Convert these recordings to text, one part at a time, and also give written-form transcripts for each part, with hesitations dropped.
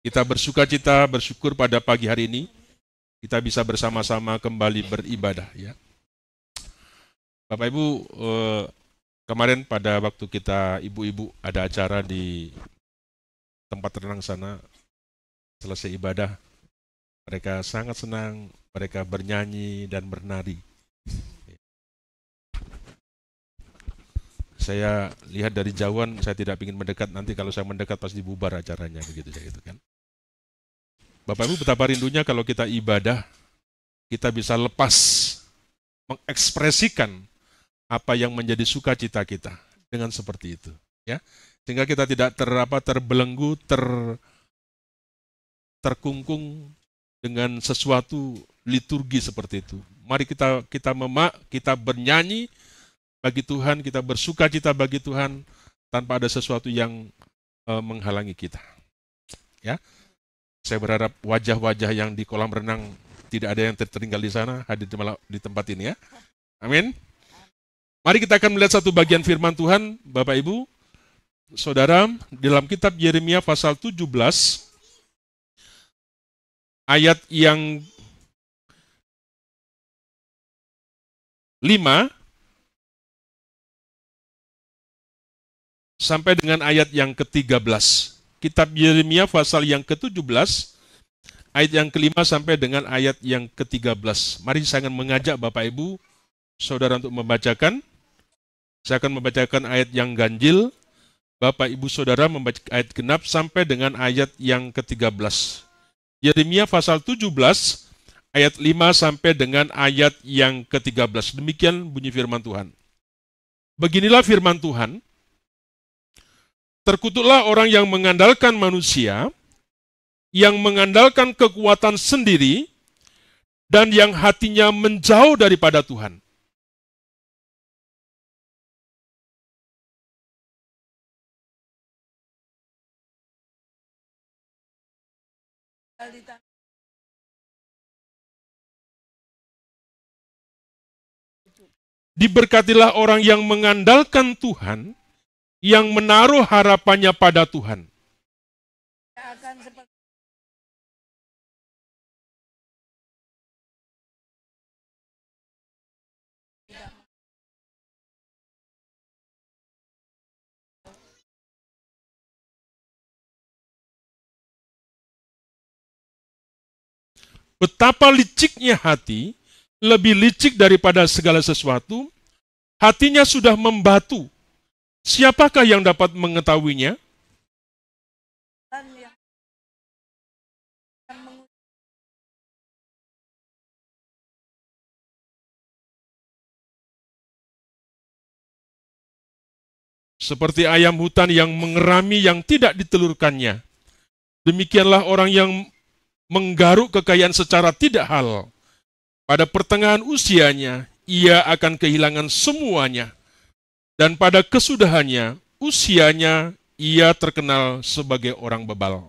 Kita bersukacita, bersyukur pada pagi hari ini kita bisa bersama-sama kembali beribadah, ya. Bapak Ibu, kemarin pada waktu kita ibu-ibu ada acara di tempat renang sana, selesai ibadah, mereka sangat senang, mereka bernyanyi dan bernari. Saya lihat dari jauhan, saya tidak ingin mendekat, nanti kalau saya mendekat pasti bubar acaranya, begitu kan. Bapak Ibu, betapa rindunya kalau kita ibadah, kita bisa lepas, mengekspresikan apa yang menjadi sukacita kita dengan seperti itu, ya. Sehingga kita tidak terbelenggu, terkungkung dengan sesuatu liturgi seperti itu. Mari kita bernyanyi bagi Tuhan, kita bersukacita bagi Tuhan tanpa ada sesuatu yang menghalangi kita. Ya. Saya berharap wajah-wajah yang di kolam renang tidak ada yang tertinggal di sana, hadir di tempat ini, ya. Amin. Mari kita akan melihat satu bagian firman Tuhan, Bapak Ibu, Saudara, dalam kitab Yeremia pasal 17, ayat yang 5 sampai dengan ayat yang ke-13. Kitab Yeremia pasal yang ke-17, ayat yang ke-5 sampai dengan ayat yang ke-13. Mari saya akan mengajak Bapak Ibu, Saudara untuk membacakan. Saya akan membacakan ayat yang ganjil, Bapak Ibu Saudara membaca ayat genap sampai dengan ayat yang ke-13. Yeremia pasal 17, ayat 5 sampai dengan ayat yang ke-13. Demikian bunyi firman Tuhan. Beginilah firman Tuhan. Terkutuklah orang yang mengandalkan manusia, yang mengandalkan kekuatan sendiri, dan yang hatinya menjauh daripada Tuhan. Diberkatilah orang yang mengandalkan Tuhan, yang menaruh harapannya pada Tuhan. Betapa liciknya hati, lebih licik daripada segala sesuatu, hatinya sudah membatu. Siapakah yang dapat mengetahuinya? Seperti ayam hutan yang mengerami yang tidak ditelurkannya. Demikianlah orang yang menggaruk kekayaan secara tidak halal. Pada pertengahan usianya, ia akan kehilangan semuanya. Dan pada kesudahannya, usianya, ia terkenal sebagai orang bebal.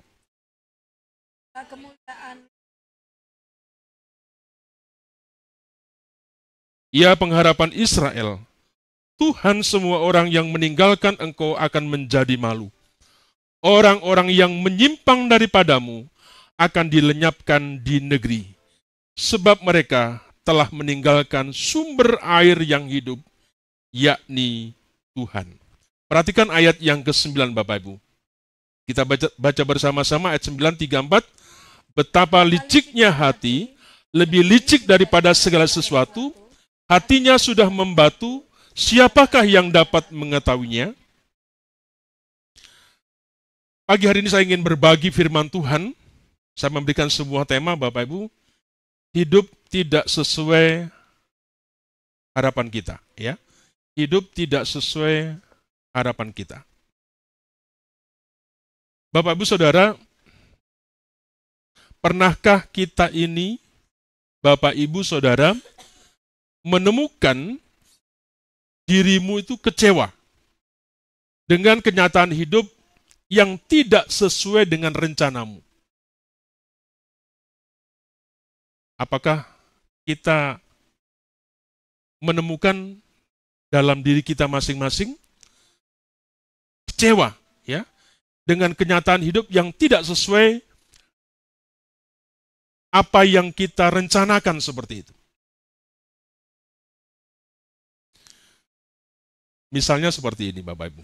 Ia pengharapan Israel. Tuhan, semua orang yang meninggalkan engkau akan menjadi malu. Orang-orang yang menyimpang daripadamu akan dilenyapkan di negeri. Sebab mereka telah meninggalkan sumber air yang hidup, yakni Tuhan. Perhatikan ayat yang ke-9, Bapak Ibu. Kita baca bersama-sama ayat 9:34. Betapa liciknya hati, lebih licik daripada segala sesuatu, hatinya sudah membatu, siapakah yang dapat mengetahuinya? Pagi hari ini saya ingin berbagi firman Tuhan. Saya memberikan sebuah tema, Bapak Ibu. Hidup tidak sesuai harapan kita, ya. Hidup tidak sesuai harapan kita. Bapak Ibu Saudara, pernahkah kita ini, Bapak Ibu Saudara, menemukan dirimu itu kecewa dengan kenyataan hidup yang tidak sesuai dengan rencanamu? Apakah kita menemukan dalam diri kita masing-masing kecewa, ya, dengan kenyataan hidup yang tidak sesuai apa yang kita rencanakan seperti itu. Misalnya seperti ini Bapak Ibu.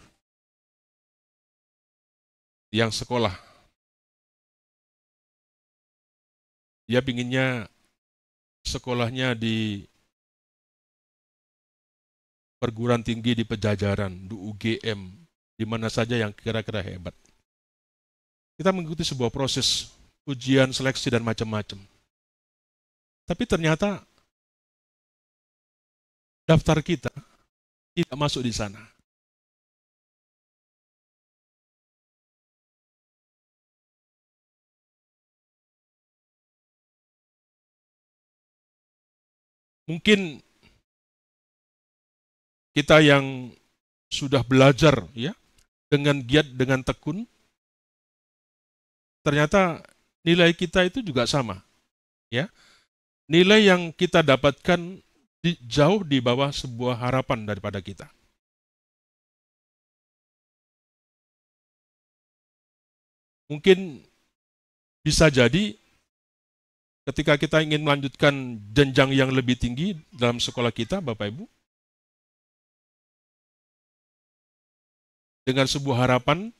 Yang sekolah, dia pinginnya sekolahnya di perguruan tinggi di Pejajaran, di UGM, di mana saja yang kira-kira hebat. Kita mengikuti sebuah proses ujian, seleksi, dan macam-macam. Tapi ternyata daftar kita tidak masuk di sana. Mungkin kita yang sudah belajar ya dengan giat, dengan tekun, ternyata nilai kita itu juga sama. Ya, nilai yang kita dapatkan jauh di bawah sebuah harapan daripada kita. Mungkin bisa jadi ketika kita ingin melanjutkan jenjang yang lebih tinggi dalam sekolah kita, Bapak Ibu, dengan sebuah harapan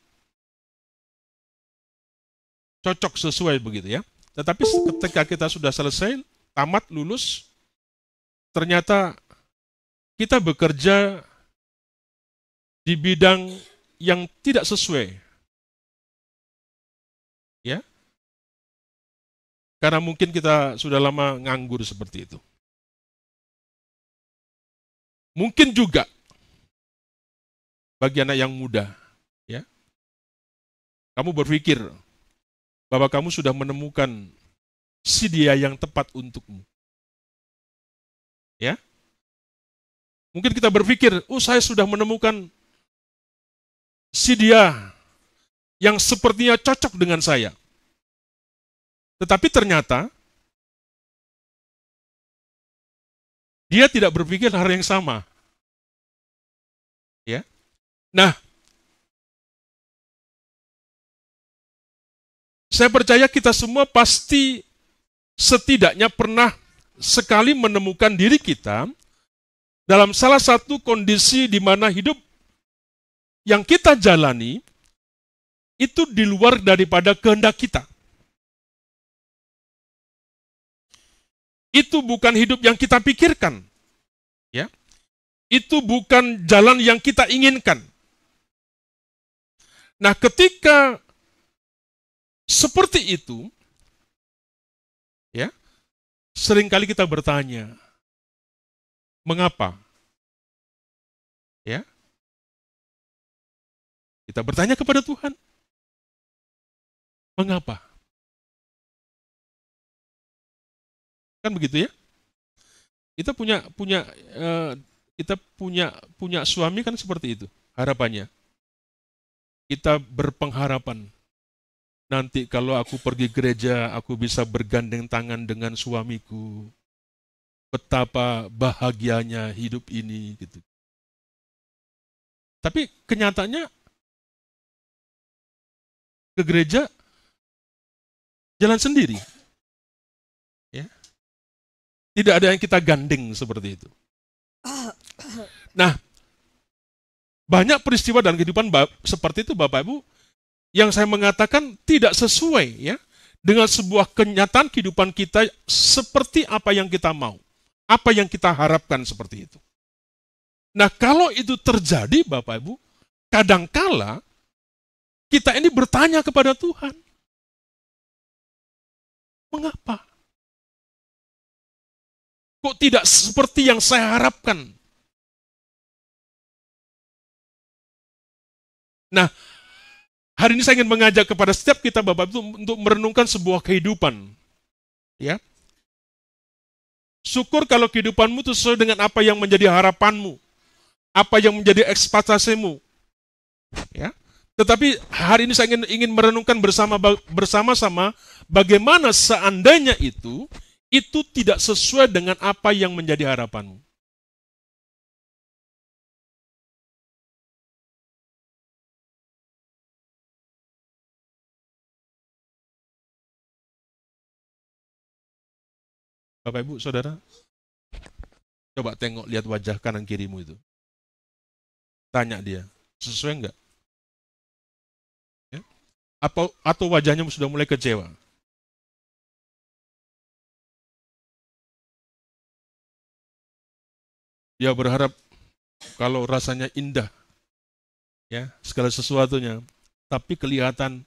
cocok sesuai begitu ya. Tetapi ketika kita sudah selesai, tamat, lulus, ternyata kita bekerja di bidang yang tidak sesuai. Ya. Karena mungkin kita sudah lama nganggur seperti itu. Mungkin juga bagi anak yang muda, ya, kamu berpikir bahwa kamu sudah menemukan si dia yang tepat untukmu. Ya. Mungkin kita berpikir, saya sudah menemukan si dia yang sepertinya cocok dengan saya. Tetapi ternyata dia tidak berpikir hal yang sama. Ya. Nah, saya percaya kita semua pasti setidaknya pernah sekali menemukan diri kita dalam salah satu kondisi di mana hidup yang kita jalani itu di luar daripada kehendak kita. Itu bukan hidup yang kita pikirkan. Ya. Itu bukan jalan yang kita inginkan. Nah, ketika seperti itu, ya, seringkali kita bertanya, mengapa? Ya. Kita bertanya kepada Tuhan, mengapa? Kan begitu ya? Kita punya suami kan seperti itu harapannya. Kita berpengharapan nanti kalau aku pergi gereja aku bisa bergandeng tangan dengan suamiku. Betapa bahagianya hidup ini gitu. Tapi kenyataannya ke gereja jalan sendiri. Ya. Tidak ada yang kita gandeng seperti itu. Nah, banyak peristiwa dalam kehidupan seperti itu Bapak Ibu yang saya mengatakan tidak sesuai ya dengan sebuah kenyataan kehidupan kita seperti apa yang kita mau, apa yang kita harapkan seperti itu. Nah, kalau itu terjadi Bapak Ibu, kadangkala kita ini bertanya kepada Tuhan, mengapa? Kok tidak seperti yang saya harapkan? Nah, hari ini saya ingin mengajak kepada setiap kita Bapak Ibu untuk merenungkan sebuah kehidupan. Ya. Syukur kalau kehidupanmu itu sesuai dengan apa yang menjadi harapanmu, apa yang menjadi ekspektasimu. Ya. Tetapi hari ini saya ingin merenungkan bersama-sama bagaimana seandainya itu tidak sesuai dengan apa yang menjadi harapanmu. Bapak Ibu, Saudara, coba tengok, lihat wajah kanan kirimu itu. Tanya dia, sesuai enggak? Ya? Atau wajahnya sudah mulai kecewa? Dia berharap kalau rasanya indah, ya, segala sesuatunya, tapi kelihatan,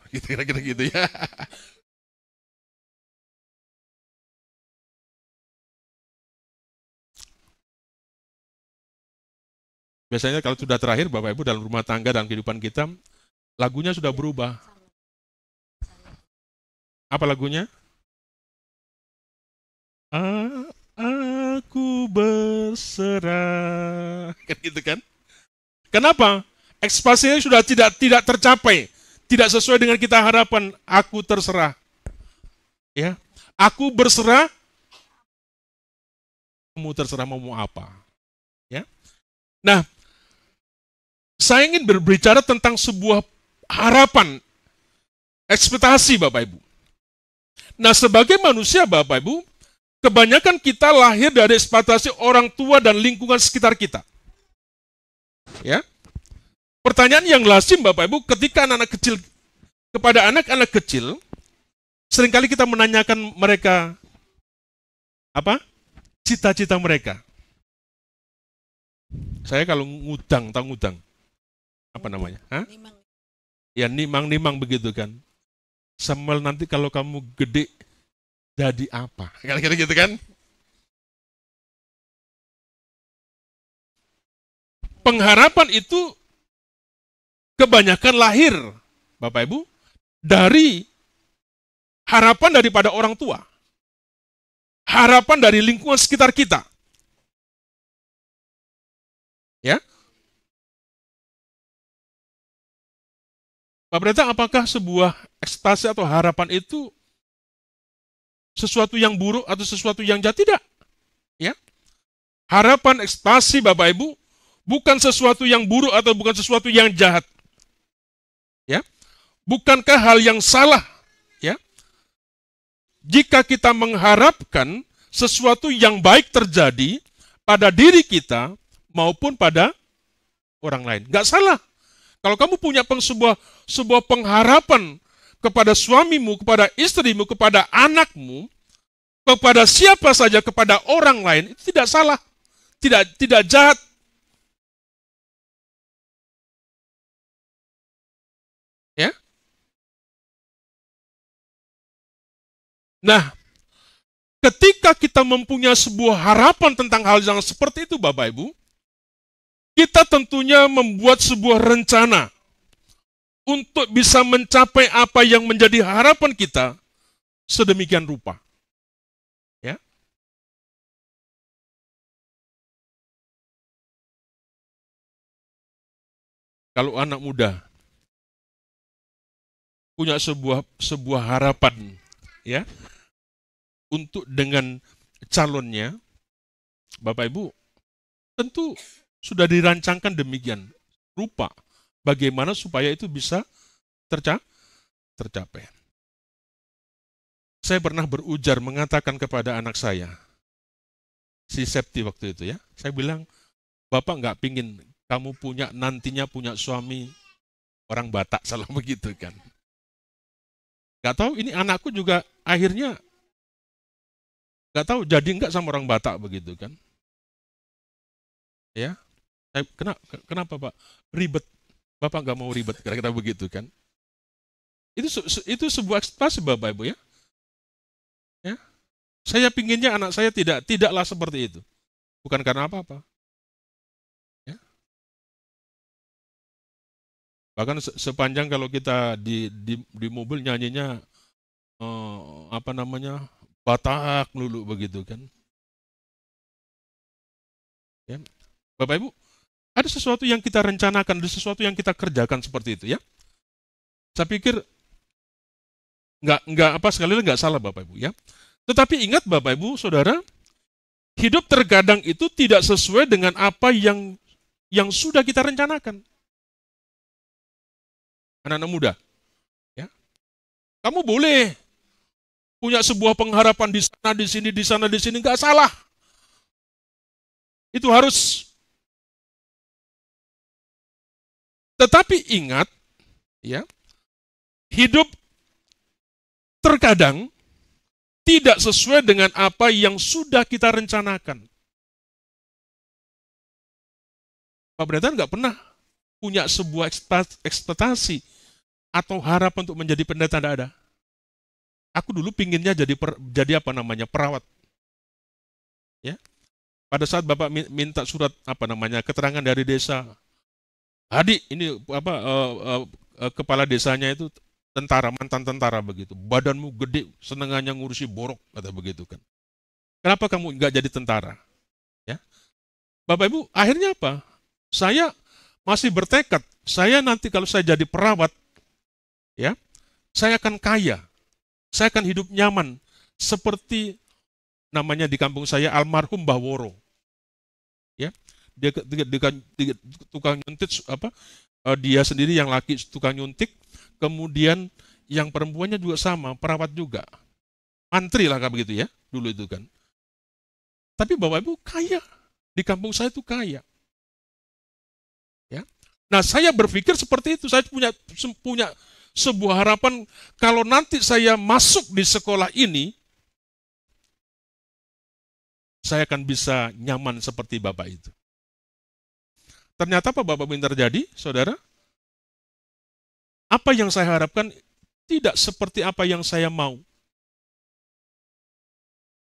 gitu, kira-kira gitu ya. Biasanya kalau sudah terakhir, Bapak Ibu, dalam rumah tangga dan kehidupan kita, lagunya sudah berubah. Apa lagunya? Aku berserah. Kan gitu kan? Kenapa? Ekspektasinya sudah tidak tercapai, tidak sesuai dengan kita harapan. Aku terserah. Ya, aku berserah, kamu terserah mau apa. Ya. Nah, saya ingin berbicara tentang sebuah harapan, ekspektasi Bapak Ibu. Nah, sebagai manusia Bapak Ibu, kebanyakan kita lahir dari ekspektasi orang tua dan lingkungan sekitar kita. Ya. Pertanyaan yang lazim Bapak Ibu, ketika anak-anak kecil, kepada anak-anak kecil, seringkali kita menanyakan mereka, apa? Cita-cita mereka. Saya kalau ngutang, tahu ngutang? Apa namanya? Hah? Ya, nimang-nimang begitu kan. Samuel, nanti kalau kamu gede, jadi apa? Kira-kira gitu kan? Pengharapan itu kebanyakan lahir, Bapak Ibu, dari harapan daripada orang tua. Harapan dari lingkungan sekitar kita. Ya. Pak Pendeta, apakah sebuah ekspektasi atau harapan itu sesuatu yang buruk atau sesuatu yang jahat? Tidak. Ya. Harapan, ekspektasi Bapak Ibu bukan sesuatu yang buruk atau bukan sesuatu yang jahat. Ya. Bukankah hal yang salah, ya, jika kita mengharapkan sesuatu yang baik terjadi pada diri kita maupun pada orang lain? Nggak salah. Kalau kamu punya sebuah pengharapan kepada suamimu, kepada istrimu, kepada anakmu, kepada siapa saja, kepada orang lain, itu tidak salah, tidak jahat. Ya. Nah, ketika kita mempunyai sebuah harapan tentang hal yang seperti itu, Bapak Ibu, kita tentunya membuat sebuah rencana untuk bisa mencapai apa yang menjadi harapan kita sedemikian rupa. Ya. Kalau anak muda punya sebuah harapan, ya, untuk dengan calonnya, Bapak Ibu, tentu sudah dirancangkan demikian rupa bagaimana supaya itu bisa tercapai. Saya pernah berujar mengatakan kepada anak saya, si Septi waktu itu, ya, saya bilang, Bapak nggak pingin kamu nantinya punya suami orang Batak, salah begitu kan. Nggak tahu ini anakku juga akhirnya nggak tahu jadi nggak sama orang Batak begitu kan. Ya, kenapa Pak? Ribet. Bapak nggak mau ribet, kira-kira begitu kan. Itu sebuah ekspektasi Bapak Ibu, ya. Ya. Saya pinginnya anak saya tidaklah seperti itu. Bukan karena apa-apa. Ya. Bahkan sepanjang kalau kita di mobil nyanyinya apa namanya, Batak lulu begitu kan. Ya. Bapak Ibu, ada sesuatu yang kita rencanakan, ada sesuatu yang kita kerjakan seperti itu, ya. Saya pikir nggak apa, sekali lagi nggak salah Bapak Ibu, ya. Tetapi ingat Bapak Ibu, Saudara, hidup terkadang itu tidak sesuai dengan apa yang sudah kita rencanakan. Anak-anak muda, ya. Kamu boleh punya sebuah pengharapan di sana, di sini, di sana, di sini, nggak salah. Itu harus. Tetapi ingat, ya, hidup terkadang tidak sesuai dengan apa yang sudah kita rencanakan. Pak Pendeta nggak pernah punya sebuah ekspektasi atau harapan untuk menjadi pendeta, tidak ada. Aku dulu pinginnya jadi apa namanya, perawat. Ya. Pada saat Bapak minta surat keterangan dari desa, adik ini kepala desanya itu tentara, mantan tentara begitu. Badanmu gede, senengannya ngurusi borok, kata begitu kan. Kenapa kamu nggak jadi tentara? Ya. Bapak Ibu, akhirnya apa? Saya masih bertekad, saya nanti kalau saya jadi perawat, ya, saya akan kaya, saya akan hidup nyaman, seperti namanya di kampung saya almarhum Mbah Woro. Ya, dia tukang nyuntik dia sendiri yang laki tukang nyuntik, kemudian yang perempuannya juga sama, perawat juga. Mantri lah begitu ya, dulu itu kan. Tapi Bapak Ibu kaya, di kampung saya itu kaya. Ya. Nah, saya berpikir seperti itu, saya punya sebuah harapan kalau nanti saya masuk di sekolah ini, saya akan bisa nyaman seperti Bapak itu. Ternyata apa Bapak yang terjadi, saudara? Apa yang saya harapkan tidak seperti apa yang saya mau.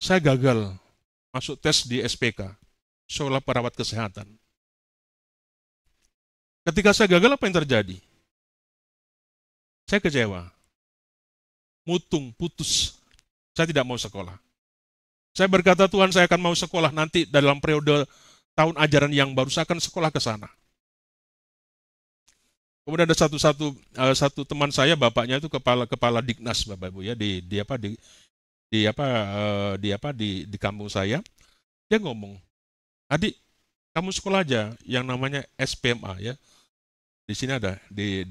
Saya gagal masuk tes di SPK, Sekolah Perawat Kesehatan. Ketika saya gagal, apa yang terjadi? Saya kecewa. Mutung, putus. Saya tidak mau sekolah. Saya berkata, Tuhan, saya akan mau sekolah nanti dalam periode tahun ajaran yang baru, saya akan sekolah ke sana. Kemudian ada satu teman saya, bapaknya itu kepala Dignas, Bapak Ibu ya, di kampung saya. Dia ngomong, adik, kamu sekolah aja yang namanya SPMA ya. Di sini ada di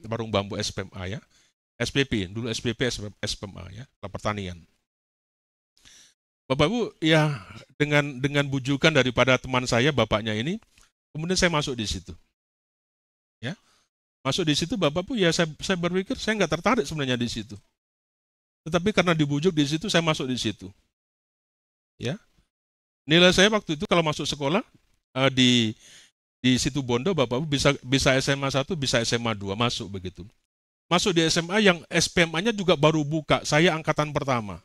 Warung Bambu SPMA ya. SPP, dulu SPP SPMA ya, pertanian. Bapak Ibu, ya dengan bujukan daripada teman saya, bapaknya ini, kemudian saya masuk di situ. Ya. Masuk di situ Bapak Ibu, ya saya berpikir saya nggak tertarik sebenarnya di situ. Tetapi karena dibujuk di situ, saya masuk di situ. Ya. Nilai saya waktu itu kalau masuk sekolah di situ Bondo, Bapak Ibu bisa SMA 1, bisa SMA 2 masuk begitu. Masuk di SMA yang SPMA-nya juga baru buka, saya angkatan pertama.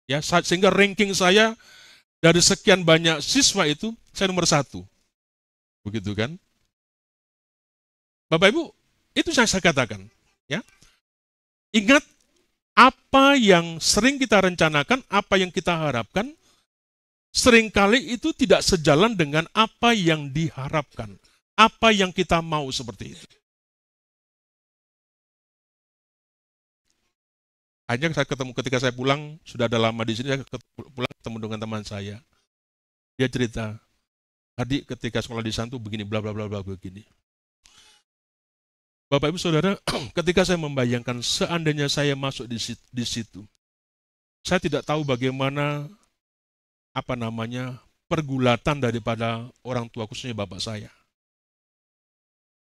Ya, sehingga ranking saya dari sekian banyak siswa itu saya nomor 1. Begitu kan? Bapak Ibu, itu yang saya katakan, ya. Ingat apa yang sering kita rencanakan, apa yang kita harapkan, seringkali itu tidak sejalan dengan apa yang diharapkan, apa yang kita mau seperti itu. Hanya saya ketemu ketika saya pulang, sudah ada lama di sini, saya pulang ketemu dengan teman saya. Dia cerita, adik ketika sekolah di sana tuh begini, bla bla bla bla begini. Bapak Ibu Saudara, ketika saya membayangkan seandainya saya masuk di situ, saya tidak tahu bagaimana pergulatan daripada orang tua, khususnya bapak saya.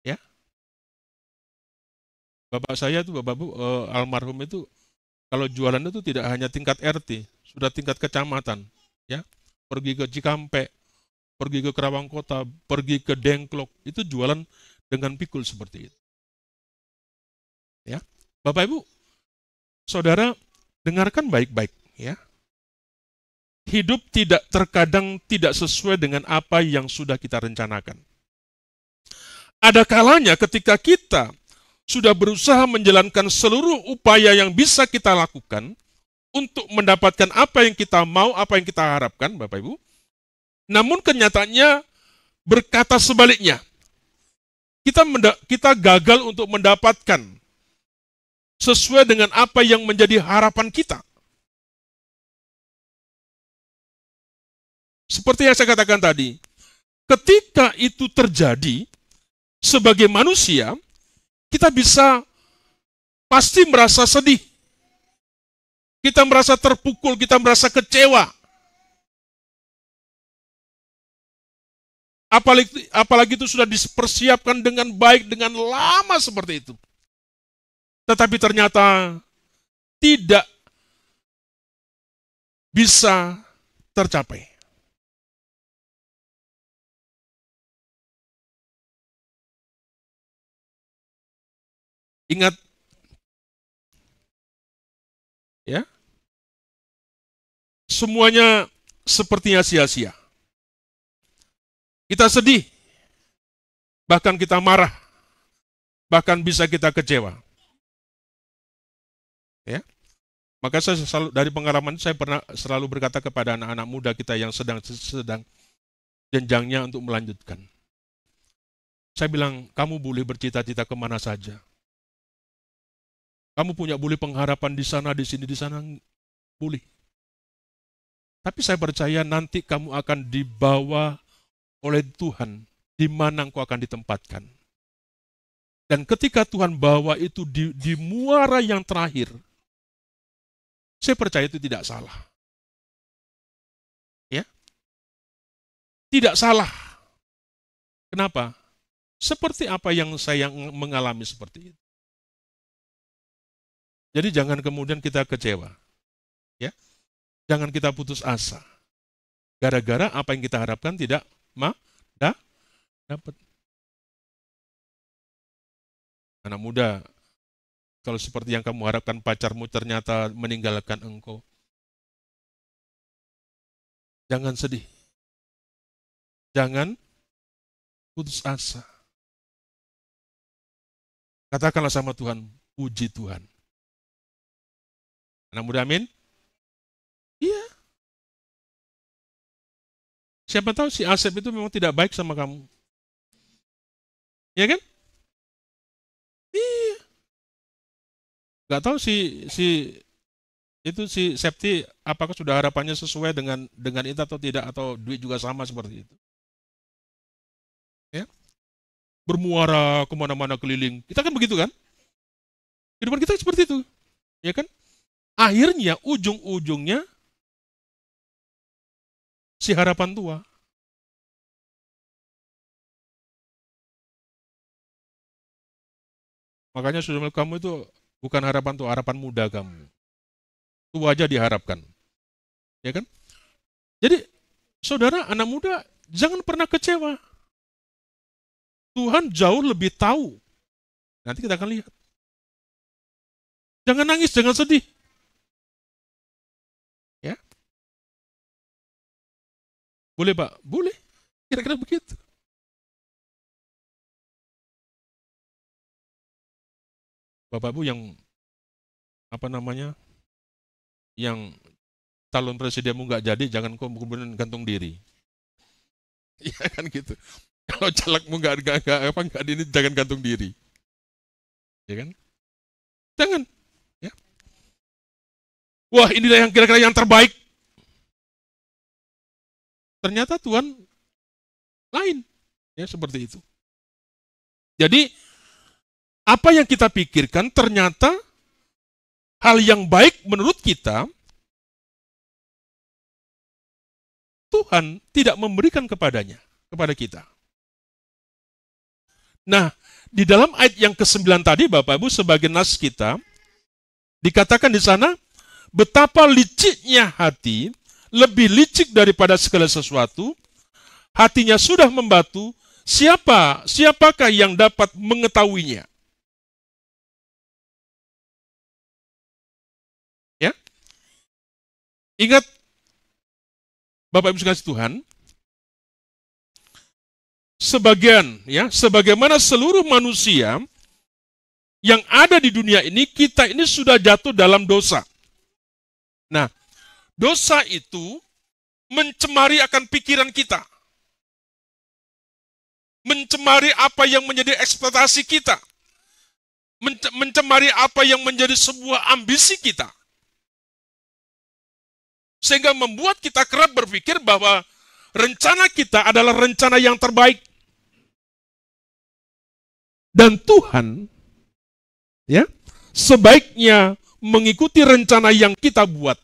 Ya. Bapak saya itu, Bapak Ibu, almarhum itu kalau jualan itu tidak hanya tingkat RT, sudah tingkat kecamatan, ya. Pergi ke Cikampek, pergi ke Kerawang Kota, pergi ke Dengklok, itu jualan dengan pikul seperti itu. Ya. Bapak Ibu, Saudara, dengarkan baik-baik, ya. Hidup terkadang tidak sesuai dengan apa yang sudah kita rencanakan. Ada kalanya ketika kita sudah berusaha menjalankan seluruh upaya yang bisa kita lakukan untuk mendapatkan apa yang kita mau, apa yang kita harapkan, Bapak Ibu. Namun kenyataannya berkata sebaliknya. Kita gagal untuk mendapatkan sesuai dengan apa yang menjadi harapan kita. Seperti yang saya katakan tadi, ketika itu terjadi, sebagai manusia, kita bisa pasti merasa sedih. Kita merasa terpukul, kita merasa kecewa. Apalagi itu sudah dipersiapkan dengan baik, dengan lama seperti itu. Tetapi ternyata tidak bisa tercapai. Ingat, ya, semuanya sepertinya sia-sia. Kita sedih, bahkan kita marah, bahkan bisa kita kecewa. Ya, maka saya selalu, dari pengalaman saya pernah selalu berkata kepada anak-anak muda kita yang sedang jenjangnya untuk melanjutkan. Saya bilang, kamu boleh bercita-cita kemana saja. Kamu boleh pengharapan di sana, di sini, di sana, boleh. Tapi saya percaya nanti kamu akan dibawa oleh Tuhan di mana engkau akan ditempatkan. Dan ketika Tuhan bawa itu di muara yang terakhir, saya percaya itu tidak salah. Ya? Tidak salah. Kenapa? Seperti apa yang saya mengalami seperti itu. Jadi jangan kemudian kita kecewa. Ya? Jangan kita putus asa. Gara-gara apa yang kita harapkan tidak dapat. Anak muda, kalau seperti yang kamu harapkan pacarmu ternyata meninggalkan engkau, jangan sedih. Jangan putus asa. Katakanlah sama Tuhan, puji Tuhan. Anak muda, amin? Iya. Siapa tahu si Asep itu memang tidak baik sama kamu. Iya kan? Iya. Gak tahu si Septi apakah sudah harapannya sesuai dengan itu atau tidak, atau duit juga sama seperti itu. Ya. Bermuara kemana-mana keliling. Kita kan begitu kan? Kehidupan kita seperti itu. Ya kan? Akhirnya ujung-ujungnya si harapan tua. Makanya saudara kamu itu bukan harapan tua, harapan muda kamu. Tua aja diharapkan. Ya kan? Jadi, saudara anak muda, jangan pernah kecewa. Tuhan jauh lebih tahu. Nanti kita akan lihat. Jangan nangis, jangan sedih. Ya. Boleh, Pak? Boleh. Kira-kira begitu. Bapak Ibu yang yang calon presidenmu nggak jadi, jangan kau kemudian gantung diri. Iya kan gitu. Kalau calegmu nggak ini, jangan gantung diri. Ya kan? Jangan. Ya. Wah, inilah yang kira-kira yang terbaik. Ternyata Tuhan lain. Ya, seperti itu. Jadi, apa yang kita pikirkan ternyata hal yang baik menurut kita, Tuhan tidak memberikan kepada kita. Nah, di dalam ayat yang ke-9 tadi, Bapak Ibu, sebagai nas kita, dikatakan di sana, betapa liciknya hati, lebih licik daripada segala sesuatu, hatinya sudah membatu, siapakah yang dapat mengetahuinya? Ya, ingat, Bapak Ibu sekalian Tuhan, sebagaimana seluruh manusia yang ada di dunia ini, kita ini sudah jatuh dalam dosa. Nah, dosa itu mencemari akan pikiran kita. Mencemari apa yang menjadi ekspektasi kita. Mencemari apa yang menjadi sebuah ambisi kita. Sehingga membuat kita kerap berpikir bahwa rencana kita adalah rencana yang terbaik. Dan Tuhan, ya, sebaiknya mengikuti rencana yang kita buat.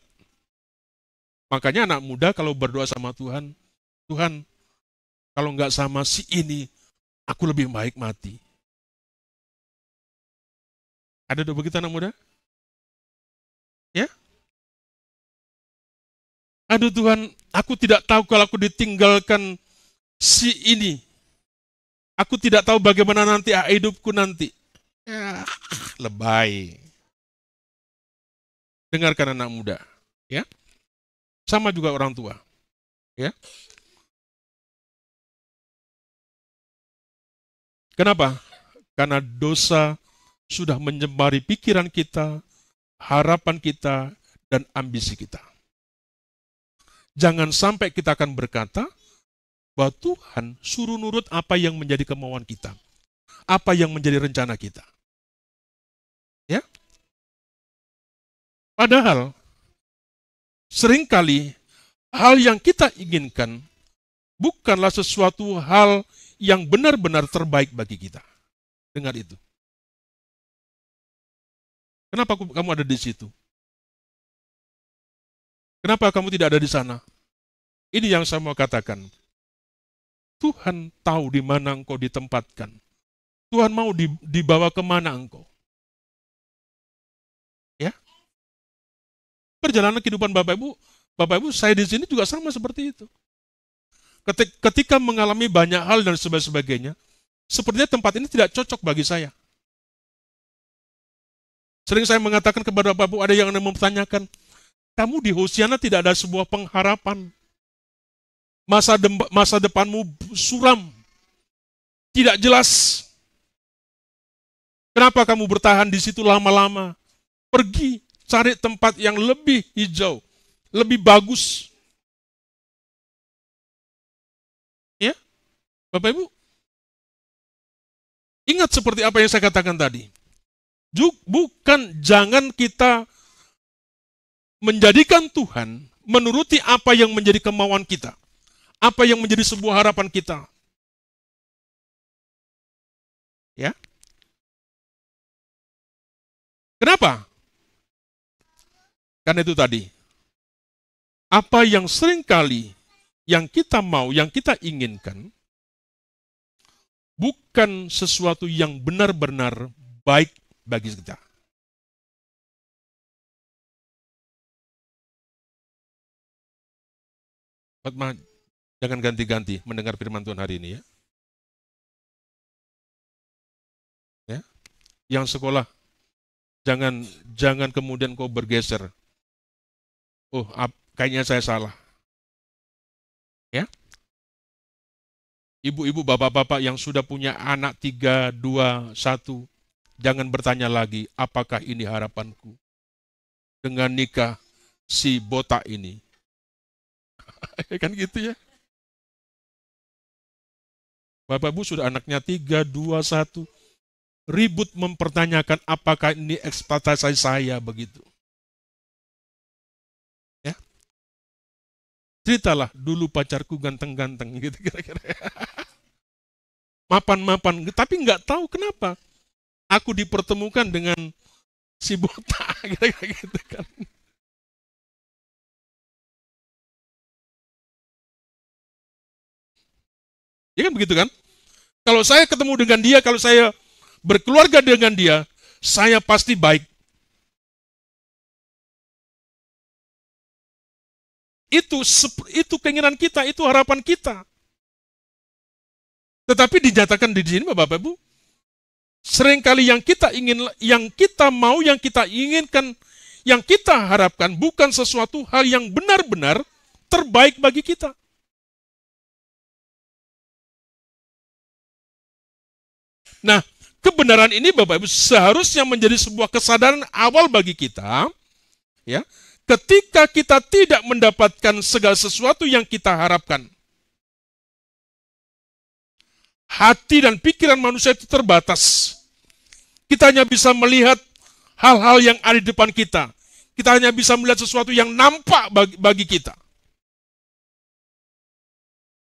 Makanya anak muda kalau berdoa sama Tuhan, Tuhan, kalau nggak sama si ini, aku lebih baik mati. Ada doa begitu anak muda? Ya? Aduh Tuhan, aku tidak tahu kalau aku ditinggalkan si ini. Aku tidak tahu bagaimana nanti hidupku nanti. Ya, lebay. Dengarkan anak muda, ya. Sama juga orang tua, ya. Kenapa? Karena dosa sudah menyembari pikiran kita, harapan kita, dan ambisi kita. Jangan sampai kita akan berkata bahwa Tuhan suruh nurut apa yang menjadi kemauan kita, apa yang menjadi rencana kita. Ya. Padahal seringkali hal yang kita inginkan bukanlah sesuatu hal yang benar-benar terbaik bagi kita. Dengar itu. Kenapa kamu ada di situ? Kenapa kamu tidak ada di sana? Ini yang saya mau katakan. Tuhan tahu di mana engkau ditempatkan. Tuhan mau dibawa kemana engkau. Ya, perjalanan kehidupan Bapak Ibu, saya di sini juga sama seperti itu. Ketika mengalami banyak hal dan sebagainya, sepertinya tempat ini tidak cocok bagi saya. Sering saya mengatakan kepada Bapak Ibu, ada yang mempertanyakan, kamu di Hosiana tidak ada sebuah pengharapan. Masa depanmu suram. Tidak jelas. Kenapa kamu bertahan di situ lama-lama? Pergi, cari tempat yang lebih hijau, lebih bagus. Ya, Bapak Ibu, ingat seperti apa yang saya katakan tadi. Jangan kita menjadikan Tuhan menuruti apa yang menjadi kemauan kita, apa yang menjadi sebuah harapan kita. Ya. Kenapa? Karena itu tadi, apa yang seringkali yang kita mau, yang kita inginkan, bukan sesuatu yang benar-benar baik bagi kita. Fatma, jangan ganti-ganti mendengar firman Tuhan hari ini ya. Ya. Yang sekolah, jangan kemudian kau bergeser. Oh, kayaknya saya salah. Ya. Ibu-ibu, bapak-bapak yang sudah punya anak 3, 2, 1, jangan bertanya lagi, apakah ini harapanku? Dengan nikah si botak ini. Kan gitu ya. Bapak Ibu sudah anaknya 3, 2, 1. Ribut mempertanyakan apakah ini ekspektasi saya begitu. Ya. Ceritalah dulu pacarku ganteng-ganteng gitu kira-kira. Mapan-mapan, tapi nggak tahu kenapa aku dipertemukan dengan si botak gitu kan. Ya kan begitu kan? Kalau saya ketemu dengan dia, kalau saya berkeluarga dengan dia, saya pasti baik. Itu keinginan kita, itu harapan kita. Tetapi dinyatakan di sini Bapak Ibu, seringkali yang kita ingin, yang kita mau, yang kita inginkan, yang kita harapkan bukan sesuatu hal yang benar-benar terbaik bagi kita. Nah, kebenaran ini Bapak Ibu seharusnya menjadi sebuah kesadaran awal bagi kita, ya, ketika kita tidak mendapatkan segala sesuatu yang kita harapkan. Hati dan pikiran manusia itu terbatas. Kita hanya bisa melihat hal-hal yang ada di depan kita. Kita hanya bisa melihat sesuatu yang nampak bagi kita.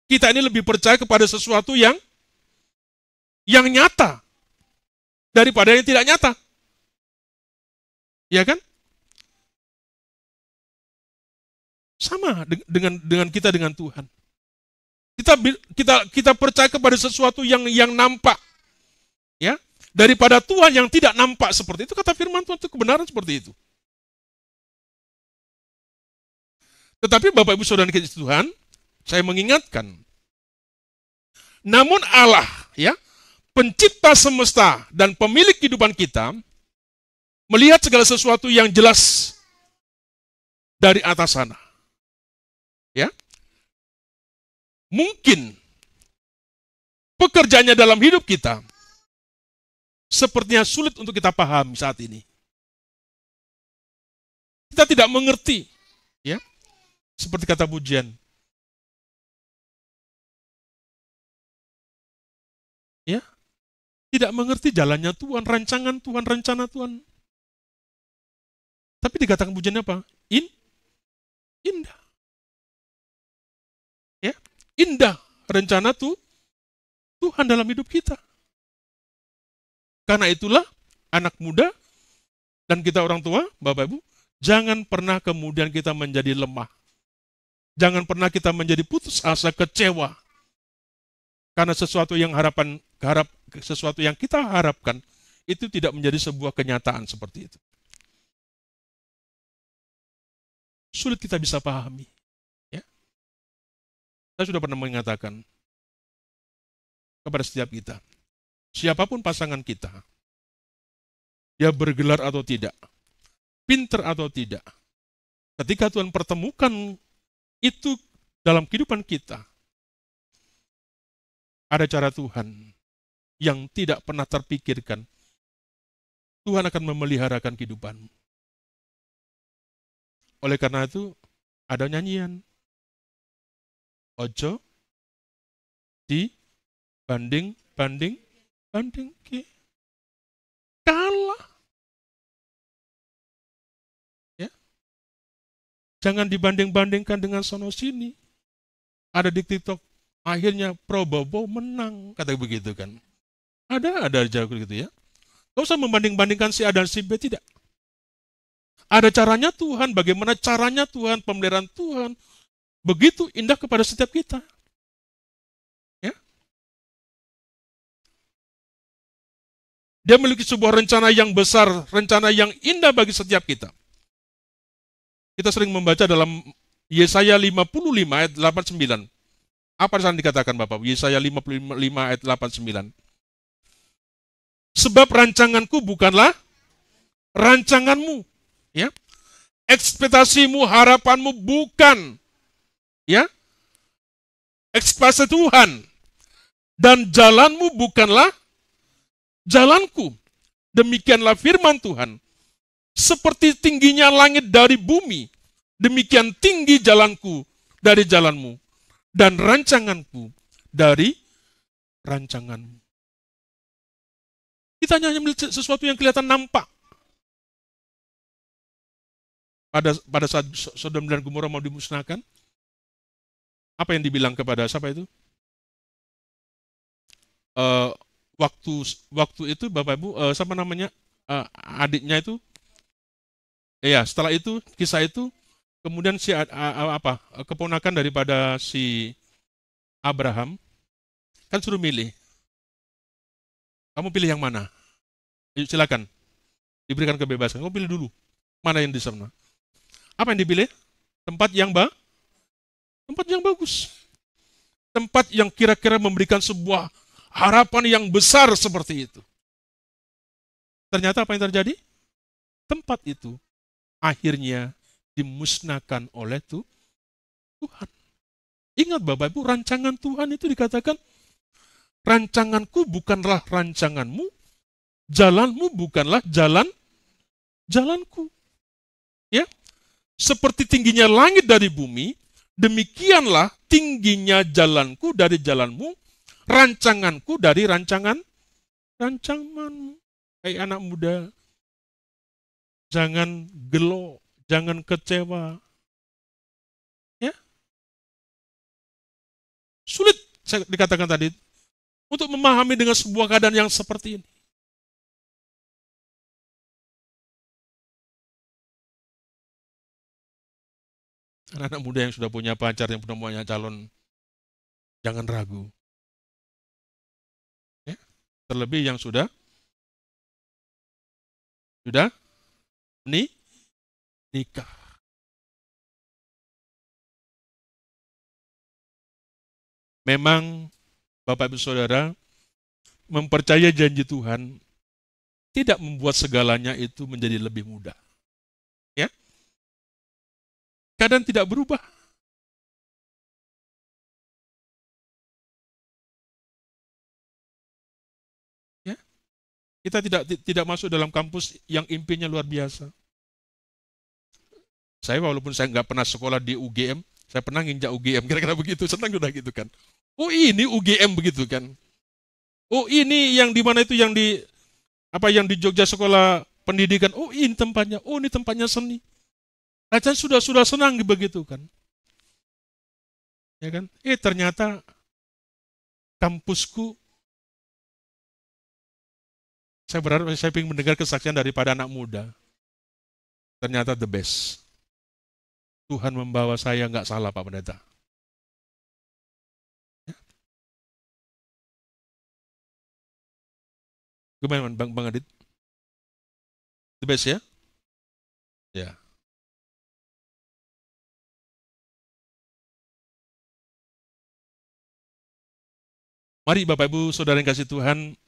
Kita ini lebih percaya kepada sesuatu yang nyata daripada yang tidak nyata. Ya kan? Sama dengan kita dengan Tuhan. Kita percaya kepada sesuatu yang nampak, ya, daripada Tuhan yang tidak nampak seperti itu. Kata firman Tuhan itu kebenaran seperti itu. Tetapi Bapak Ibu Saudara kita Tuhan, saya mengingatkan, namun Allah, ya, pencipta semesta dan pemilik kehidupan kita, melihat segala sesuatu yang jelas dari atas sana. Ya. Mungkin pekerjaannya dalam hidup kita sepertinya sulit untuk kita pahami saat ini. Kita tidak mengerti, ya. Seperti kata pujian. Ya. Tidak mengerti jalannya Tuhan, rancangan Tuhan, rencana Tuhan. Tapi dikatakan pujiannya apa? Indah. Ya. Indah rencana Tuhan dalam hidup kita. Karena itulah anak muda dan kita orang tua, Bapak Ibu, jangan pernah kemudian kita menjadi lemah. Jangan pernah kita menjadi putus asa, kecewa. Karena sesuatu yang sesuatu yang kita harapkan itu tidak menjadi sebuah kenyataan seperti itu. Sulit kita bisa pahami. Ya. Saya sudah pernah mengatakan kepada setiap kita, siapapun pasangan kita, dia bergelar atau tidak, pinter atau tidak, ketika Tuhan pertemukan itu dalam kehidupan kita, ada cara Tuhan yang tidak pernah terpikirkan. Tuhan akan memeliharakan kehidupanmu. Oleh karena itu, ada nyanyian. Ojo banding ke kalah. Ya. Jangan dibanding-bandingkan dengan sono sini. Ada di TikTok, akhirnya Prabowo menang, kata begitu kan. Ada jago gitu ya. Gak usah membanding-bandingkan si A dan si B, tidak. Ada caranya Tuhan, bagaimana caranya Tuhan, pemeliharaan Tuhan, begitu indah kepada setiap kita. Ya. Dia memiliki sebuah rencana yang besar, rencana yang indah bagi setiap kita. Kita sering membaca dalam Yesaya 55 ayat 89. Apa yang dikatakan Bapak? Yesaya 55 ayat 89. Sebab rancanganku bukanlah rancanganmu. Ya. Ekspektasimu, harapanmu bukan, ya, ekspektasi Tuhan. Dan jalanmu bukanlah jalanku. Demikianlah firman Tuhan. Seperti tingginya langit dari bumi, demikian tinggi jalanku dari jalanmu, dan rancanganku dari rancanganmu. Kita hanya melihat sesuatu yang kelihatan nampak. Pada saat Sodom dan Gomora mau dimusnahkan, apa yang dibilang kepada siapa itu? Waktu itu Bapak Ibu, siapa namanya, adiknya itu, ya setelah itu kisah itu, kemudian si keponakan daripada si Abraham kan suruh milih, kamu pilih yang mana? Silakan, diberikan kebebasan, kamu pilih dulu mana yang di sana. Apa yang dipilih? Tempat yang bagus. Tempat yang kira-kira memberikan sebuah harapan yang besar seperti itu. Ternyata apa yang terjadi? Tempat itu akhirnya dimusnahkan oleh Tuhan. Ingat Bapak Ibu, rancangan Tuhan itu dikatakan, rancanganku bukanlah rancanganmu, jalanmu bukanlah jalanku. Ya. Seperti tingginya langit dari bumi, demikianlah tingginya jalanku dari jalanmu, rancanganku dari rancanganmu. Hai anak muda, jangan gelo, jangan kecewa. Ya. Sulit saya dikatakan tadi untuk memahami dengan sebuah keadaan yang seperti ini. Anak-anak muda yang sudah punya pacar, yang sudah punya calon, jangan ragu. Ya. Terlebih yang sudah ni- nikah. Memang Bapak Ibu Saudara, mempercayai janji Tuhan tidak membuat segalanya itu menjadi lebih mudah. Ya, keadaan tidak berubah. Ya, kita tidak masuk dalam kampus yang impiannya luar biasa. Saya walaupun saya nggak pernah sekolah di UGM, saya pernah nginjak UGM, kira-kira begitu, senang udah gitu kan. Oh ini UGM begitu kan. Oh ini yang di mana itu yang di Jogja Sekolah Pendidikan. Oh ini tempatnya. Oh ini tempatnya seni. Acan sudah senang begitu kan. Ya kan? Ternyata kampusku, saya berharap saya ingin mendengar kesaksian daripada anak muda. Ternyata the best. Tuhan membawa saya nggak salah Pak Pendeta. Gimana Bang Adit? The best ya? Ya. Mari Bapak Ibu Saudara yang kasih Tuhan,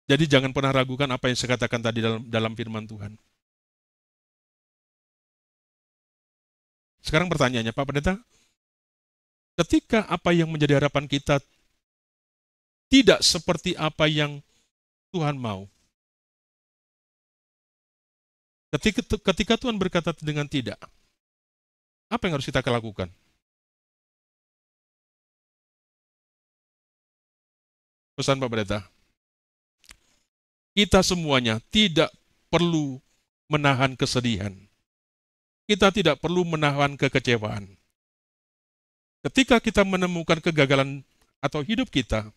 jadi jangan pernah ragukan apa yang saya katakan tadi dalam firman Tuhan. Sekarang pertanyaannya Pak Pendeta, ketika apa yang menjadi harapan kita tidak seperti apa yang Tuhan mau. Ketika Tuhan berkata dengan tidak, apa yang harus kita lakukan? Pesan Pak Pendeta, kita semuanya tidak perlu menahan kesedihan. Kita tidak perlu menahan kekecewaan. Ketika kita menemukan kegagalan atau hidup kita,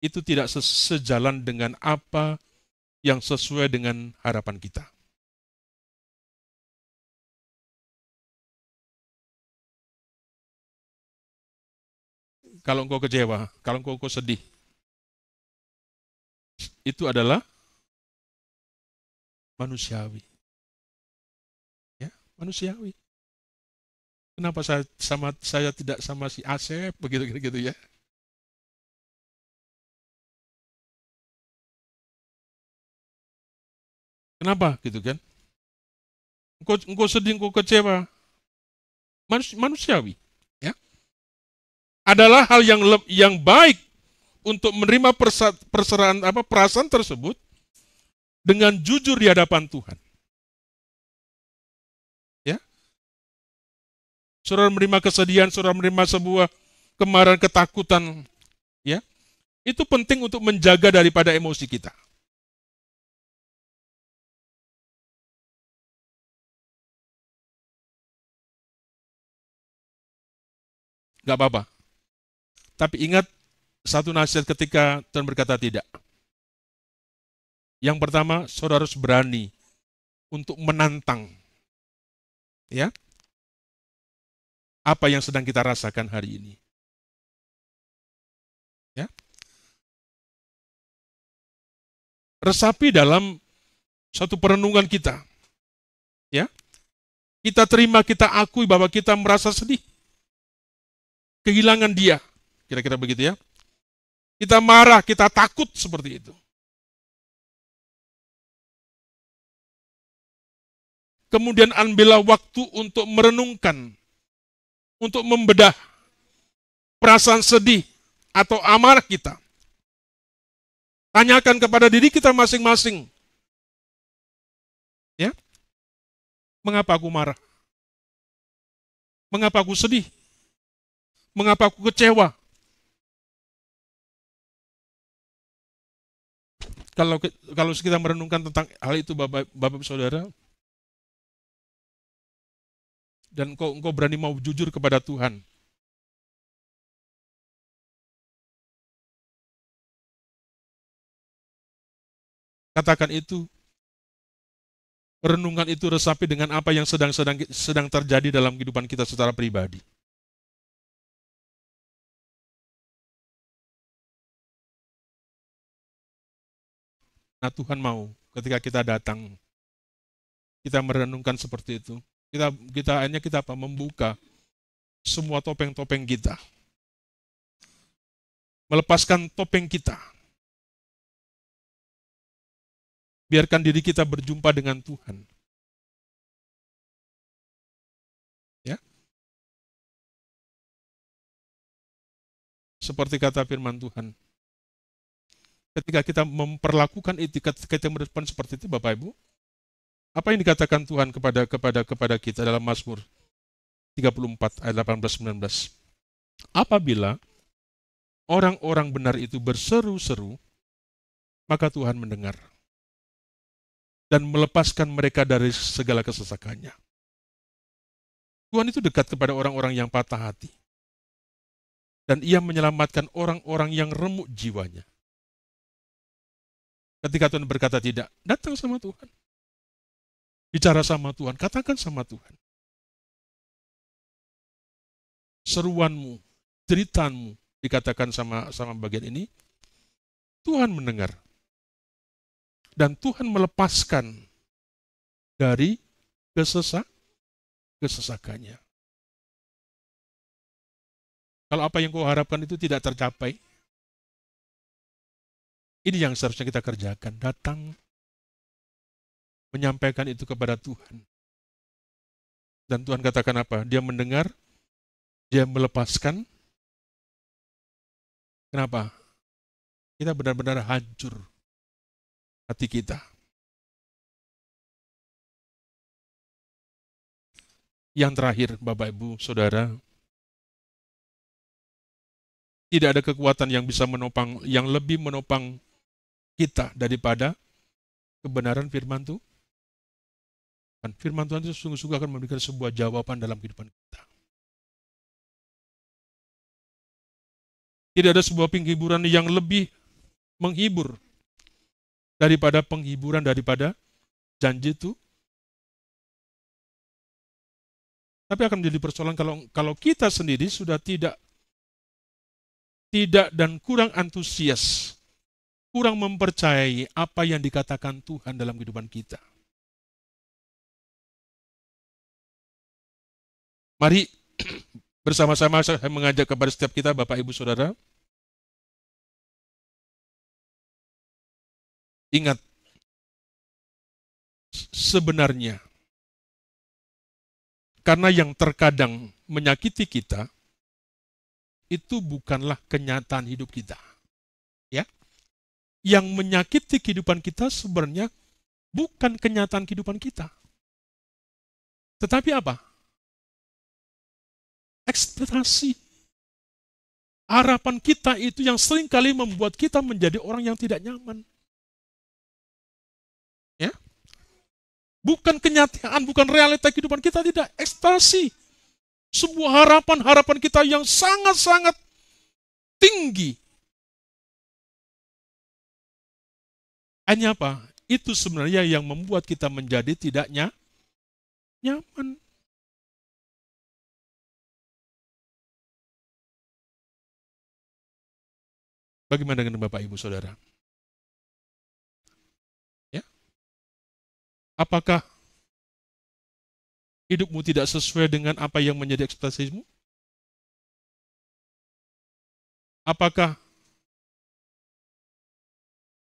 itu tidak sejalan dengan apa yang sesuai dengan harapan kita. Kalau engkau kecewa, kalau engkau sedih, itu adalah manusiawi. Ya, manusiawi. Kenapa saya tidak sama si Asep begitu gitu ya? Kenapa gitu kan? Engkau sedih, engkau kecewa, manusiawi. Ya, adalah hal yang baik untuk menerima perasaan tersebut dengan jujur di hadapan Tuhan. Ya, saudara menerima kesedihan, saudara menerima sebuah kemarahan, ketakutan, ya, itu penting untuk menjaga daripada emosi kita. Gak apa-apa. Tapi ingat satu nasihat ketika Tuhan berkata tidak. Yang pertama, saudara harus berani untuk menantang, ya, apa yang sedang kita rasakan hari ini. Ya, resapi dalam satu perenungan kita. Ya, kita terima, kita akui bahwa kita merasa sedih, kehilangan dia, kira-kira begitu ya. Kita marah, kita takut seperti itu. Kemudian ambillah waktu untuk merenungkan, untuk membedah perasaan sedih atau amarah kita. Tanyakan kepada diri kita masing-masing. Ya, mengapa aku marah? Mengapa aku sedih? Mengapa aku kecewa? Kalau kita merenungkan tentang hal itu Bapak Saudara, dan engkau berani mau jujur kepada Tuhan, katakan itu renungan itu resapi dengan apa yang sedang terjadi dalam kehidupan kita secara pribadi. Nah, Tuhan mau ketika kita datang, kita merenungkan seperti itu. Kita apa? Membuka semua topeng-topeng kita. Melepaskan topeng kita. Biarkan diri kita berjumpa dengan Tuhan. Ya. Seperti kata firman Tuhan. Ketika kita memperlakukan etikat, kita merespon seperti itu, Bapak Ibu, apa yang dikatakan Tuhan kepada kita dalam Mazmur 34 ayat 18-19? Apabila orang-orang benar itu berseru-seru, maka Tuhan mendengar dan melepaskan mereka dari segala kesesakannya. Tuhan itu dekat kepada orang-orang yang patah hati. Dan Ia menyelamatkan orang-orang yang remuk jiwanya. Ketika Tuhan berkata tidak, datang sama Tuhan. Bicara sama Tuhan, katakan sama Tuhan. Seruanmu, ceritaanmu, dikatakan sama bagian ini, Tuhan mendengar. Dan Tuhan melepaskan dari kesesakannya. Kalau apa yang kau harapkan itu tidak tercapai, ini yang seharusnya kita kerjakan. Datang, menyampaikan itu kepada Tuhan. Dan Tuhan katakan apa? Dia mendengar, Dia melepaskan. Kenapa? Kita benar-benar hancur hati kita. Yang terakhir, Bapak, Ibu, Saudara, tidak ada kekuatan yang bisa menopang, yang lebih menopang kita daripada kebenaran firman Tuhan. Firman Tuhan itu sungguh-sungguh akan memberikan sebuah jawaban dalam kehidupan kita. Tidak ada sebuah penghiburan yang lebih menghibur daripada penghiburan daripada janji itu. Tapi akan menjadi persoalan kalau kita sendiri sudah tidak dan kurang antusias, kurang mempercayai apa yang dikatakan Tuhan dalam kehidupan kita. Mari bersama-sama saya mengajak kepada setiap kita, Bapak, Ibu, Saudara, ingat, sebenarnya, karena yang terkadang menyakiti kita, itu bukanlah kenyataan hidup kita. Ya, yang menyakiti kehidupan kita sebenarnya bukan kenyataan kehidupan kita. Tetapi apa? Ekspektasi. Harapan kita itu yang seringkali membuat kita menjadi orang yang tidak nyaman. Ya, bukan kenyataan, bukan realita kehidupan kita, tidak. Ekspektasi. Sebuah harapan kita yang sangat-sangat tinggi. Hanya apa? Itu sebenarnya yang membuat kita menjadi tidak nyaman. Bagaimana dengan Bapak, Ibu, Saudara? Ya? Apakah hidupmu tidak sesuai dengan apa yang menjadi ekspektasimu? Apakah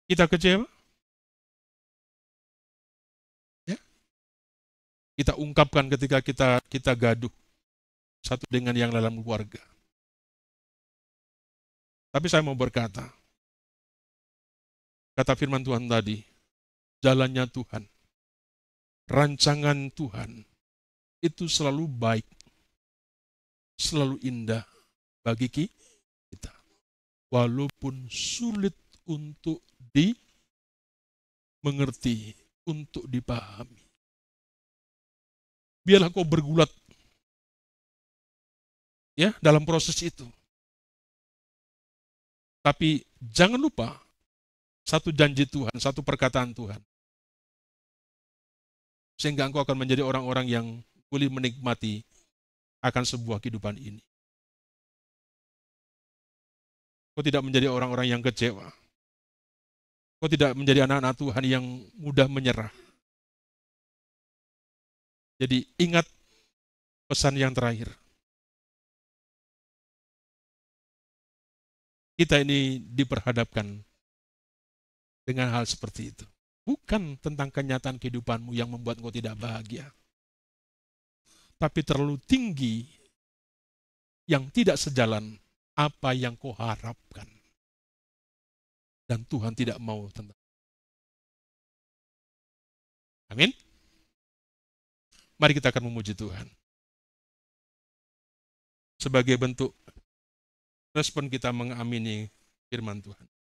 kita kecewa? Ya? Kita ungkapkan ketika kita gaduh satu dengan yang dalam keluarga. Tapi saya mau berkata, kata firman Tuhan tadi, jalannya Tuhan, rancangan Tuhan, itu selalu baik, selalu indah bagi kita. Walaupun sulit untuk dimengerti, untuk dipahami. Biarlah kau bergulat ya dalam proses itu. Tapi jangan lupa satu janji Tuhan, satu perkataan Tuhan. sehingga engkau akan menjadi orang-orang yang boleh menikmati akan sebuah kehidupan ini. Kau tidak menjadi orang-orang yang kecewa. Kau tidak menjadi anak-anak Tuhan yang mudah menyerah. Jadi ingat pesan yang terakhir. Kita ini diperhadapkan dengan hal seperti itu. Bukan tentang kenyataan kehidupanmu yang membuat engkau tidak bahagia. Tapi terlalu tinggi yang tidak sejalan apa yang kau harapkan. Dan Tuhan tidak mau tentang. Amin. Mari kita akan memuji Tuhan. Sebagai bentuk respon kita mengamini firman Tuhan.